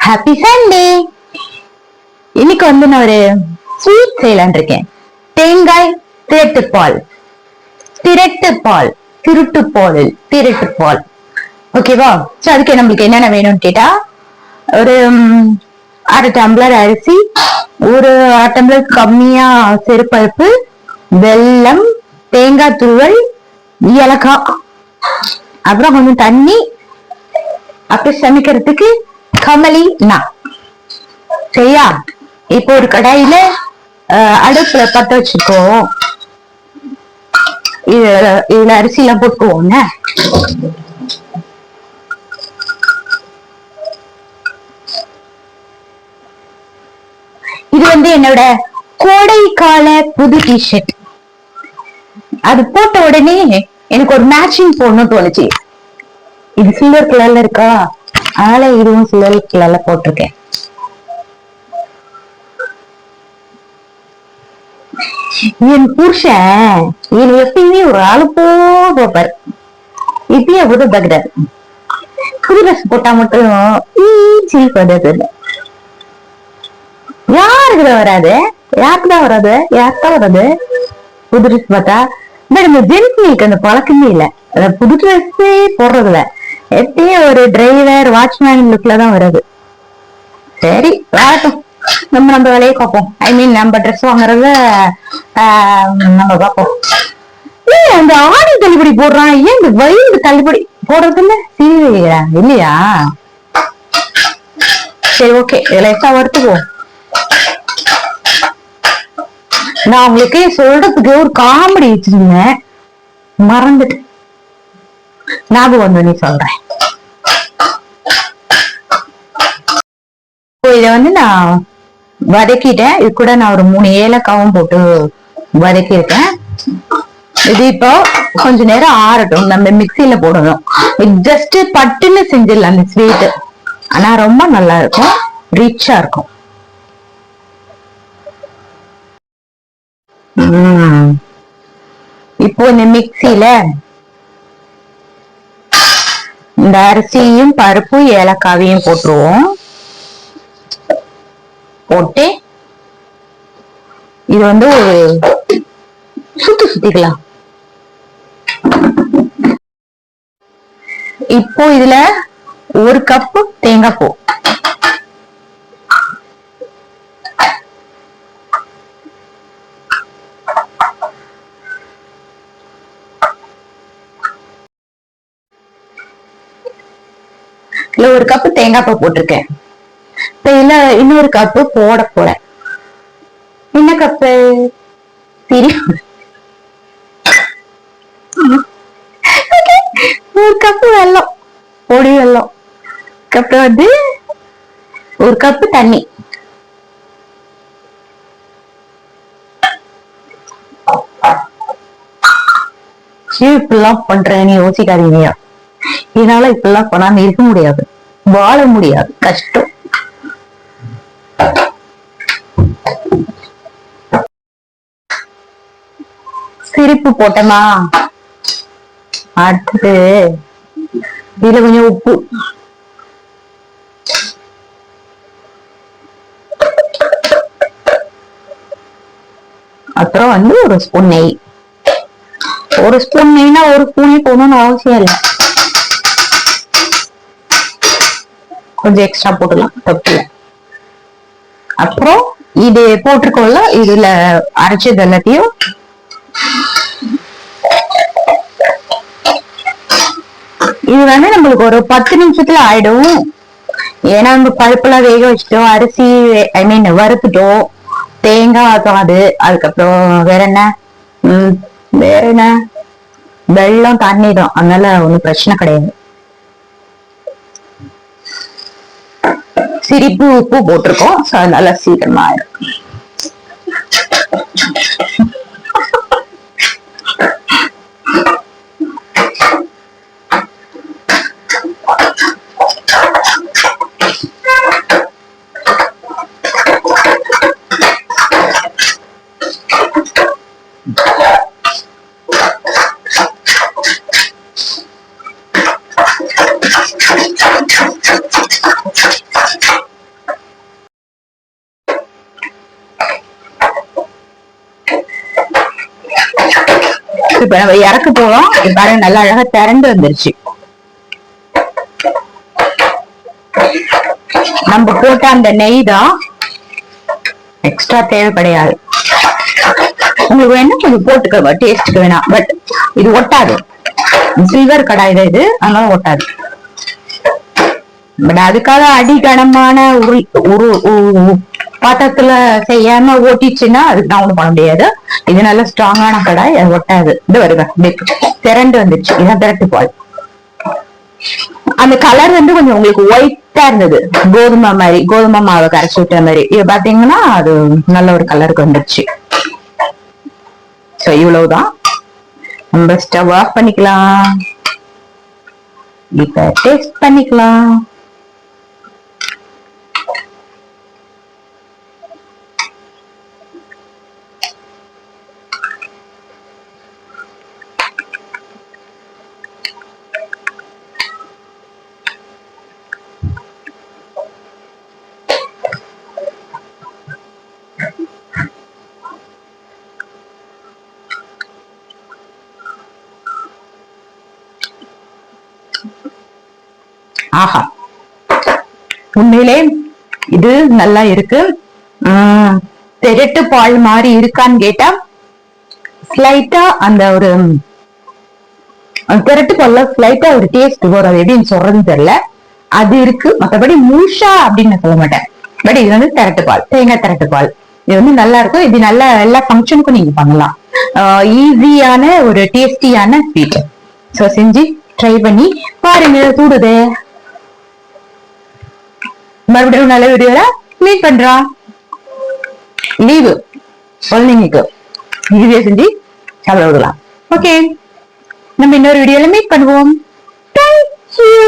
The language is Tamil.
Happy Sunday. இன்னைக்கு நான் ஒரு ஸ்வீட் செய்யலான் இருக்கேன். தேங்காய் திரட்டு பால், திருட்டு பால், திரட்டு பால். ஓகேவா? சோ அதுக்கு நம்மளுக்கு என்னென்ன வேணும்னு கேட்டா, ஒரு அரை டம்ளர் அரிசி, ஒரு அரை டம்ளர் கம்மியா சிறுபருப்பு, வெல்லம், தேங்காய் துருவல், ஏலக்காய், அப்புறம் கொஞ்சம் தண்ணி, அப்புறம் சமைக்கிறதுக்கு கமலி நான். சரியா? இப்போ ஒரு கடாயில அடுப்புல பத்த வச்சுக்கோ. இதுல அரிசி எல்லாம் போட்டுக்குவோங்க. இது என்னோட கோடைக்கால புது டிஷர்ட். அது போட்ட உடனே எனக்கு ஒரு மேட்சிங் போடணும்னு தோணுச்சு. இது சில்வர் கலர்ல இருக்கா, அதனால இதுவும் சில்வர் கலர்ல போட்டிருக்கேன். என் புருஷன் இவன் எப்பயுமே ஒரு ஆளு போப்பாரு. இப்பயே புது தகுதாரு. புது ட்ரெஸ் போட்டா மட்டும் யாருக்குதான் வராது, யாருக்குதான் வராது புது ட்ரெஸ் பார்த்தா. இந்த ஜென்ஸ்க்கு அந்த பழக்கமே இல்ல, புது ட்ரெஸ்ஸே போடுறதுல. எப்பயும் ஒரு டிரைவர் வாட்ச்மேன் லுக்ல தான் வருது. சரி வரட்டும், நம்ம வேலையை பார்ப்போம். ஐ மீன் நம்ம ட்ரெஸ் வாங்குறத நம்ம பார்ப்போம். ஏன் அந்த ஆடி தள்ளுபடி போடுறான், ஏன் இந்த வயிறு தள்ளுபடி போடுறது இல்ல? சீரியா இல்லையா? சரி ஓகே, இதுல எக்ஸ்ட்ரா வறுத்துக்குவோம். நான் உங்களுக்கு சொல்றதுக்கு ஒரு காமெடி வச்சிருந்தேன், மறந்துட்டு. ஞாபகம் வந்து சொல்றேன். இத நான் வதக்கிட்டேன். இது கூட நான் ஒரு 3 ஏலக்காவும் போட்டு வதக்கி இருக்கேன். இது இப்போ கொஞ்ச நேரம் ஆறட்டும். நம்ம மிக்சியில போடணும். ஜஸ்ட் பட்டுன்னு செஞ்சிடலாம் அந்த ஸ்வீட். ஆனா ரொம்ப நல்லா இருக்கும், ரிச்சா இருக்கும். இப்போ இந்த மிக்சியில இந்த அரிசியும் பருப்பும் ஏலக்காவையும் போட்டுருவோம். போட்டு இது ஒரு சுத்திக்கலாம். இப்போ இதுல 1 கப்பு தேங்காய் பூ, இதுல 1 கப்பு தேங்காய் பூ போட்டிருக்கேன். இதுல இன்னொரு கப்பு போட போறேன். என்ன கப்பு? சரி, 1 கப்பு வெல்லம், பொடி வெல்லம். அப்புறம் 1 கப்பு தண்ணி. இப்பெல்லாம் பண்றேன்னு யோசிக்காதீங்க. இதனால இப்பெல்லாம் பண்ணாம இருக்க முடியாது, வாழ முடியாது, கஷ்டம். சிரிப்பு போட்டமா, அடுத்தது இதுல கொஞ்சம் உப்பு, அப்புறம் 1 ஸ்பூன் நெய். 1 ஸ்பூன் நெய்னா 1 ஸ்பூனே போடணும்னு அவசியம் இல்லை, கொஞ்சம் எக்ஸ்ட்ரா போட்டுக்கலாம், தப்பு. அப்புறம் இது போட்டுக்கோல, இதுல அரைச்சது எல்லாத்தையும் இது நம்மளுக்கு ஒரு 10 நிமிஷத்துல ஆயிடும். ஏன்னா நம்ம பருப்பெல்லாம் வேக வச்சுட்டோம், அரிசி ஐ மீன் வறுத்துட்டோம், தேங்காய் அது, அதுக்கப்புறம் வேற என்ன வெல்லம், தண்ணி தான். அதனால ஒண்ணும் பிரச்சனை கிடையாது. சிரிப்பு உப்பு போட்டிருக்கோம், அதனால சீக்கிரமா ஆயிடும். இப்ப நம்ம இறக்க போறோம். பாருங்க நல்லா அழகா திரண்டு வந்துருச்சு. நம்ம போட்ட அந்த நெய் தான், எக்ஸ்ட்ரா தேவை கிடையாது. உங்களுக்கு வேணா கொஞ்சம் போட்டுக்க, டேஸ்டுக்கு வேணாம். பட் இது ஒட்டாது, சில்வர் கடாய் தான் இது, அதனால ஒட்டாது. பட் அதுக்காக அடிகனமான பாத்திரத்துல செய்யாம ஓட்டிச்சுன்னா அதுக்கு நான் ஒண்ணும் பண்ண முடியாது. இது நல்ல ஸ்ட்ராங்கான கடாய், அது ஒட்டாது. இது வருங்க திரண்டு வந்துச்சு. இதான் திரட்டு பால். அந்த கலர் வந்து கொஞ்சம் உங்களுக்கு ஒயிட்டா இருந்தது, கோதுமை மாதிரி, கோதுமை மாவை கரைச்சி விட்ட மாதிரி. இது பாத்தீங்கன்னா அது நல்ல ஒரு கலருக்கு வந்துருச்சு. சோ இவ்வளவுதான். நம்ம ஸ்டவ் ஆஃப் பண்ணிக்கலாம். இப்ப டேஸ்ட் பண்ணிக்கலாம். ஆஹா, உண்மையிலே இது நல்லா இருக்கு. திரட்டு பால் மாதிரி இருக்கான்னு கேட்டா ஸ்லைட்டா அந்த ஒரு திரட்டு பால்ல ஸ்லைட்டா ஒரு டேஸ்ட் வரும். அது எப்படின்னு சொல்றதுன்னு தெரியல, அது இருக்கு. மற்றபடி முழுசா அப்படின்னு நான் சொல்ல மாட்டேன். பட் இது வந்து திரட்டு பால், தேங்காய் திரட்டு பால். இது வந்து நல்லா இருக்கும். இது நல்ல எல்லா ஃபங்க்ஷனுக்கும் நீங்க பண்ணலாம். ஈஸியான ஒரு டேஸ்டியான ஸ்வீட். ஸோ செஞ்சு ட்ரை பண்ணி பாருங்க. சூடுது. மறுபடியும் நல்ல வீடியோல மீட் பண்றோம். லீவு குழந்தைங்களுக்கு ஈஸியா செஞ்சு சாப்பிட விடலாம். ஓகே, நம்ம இன்னொரு வீடியோல மீட் பண்ணுவோம். தேங்க்யூ.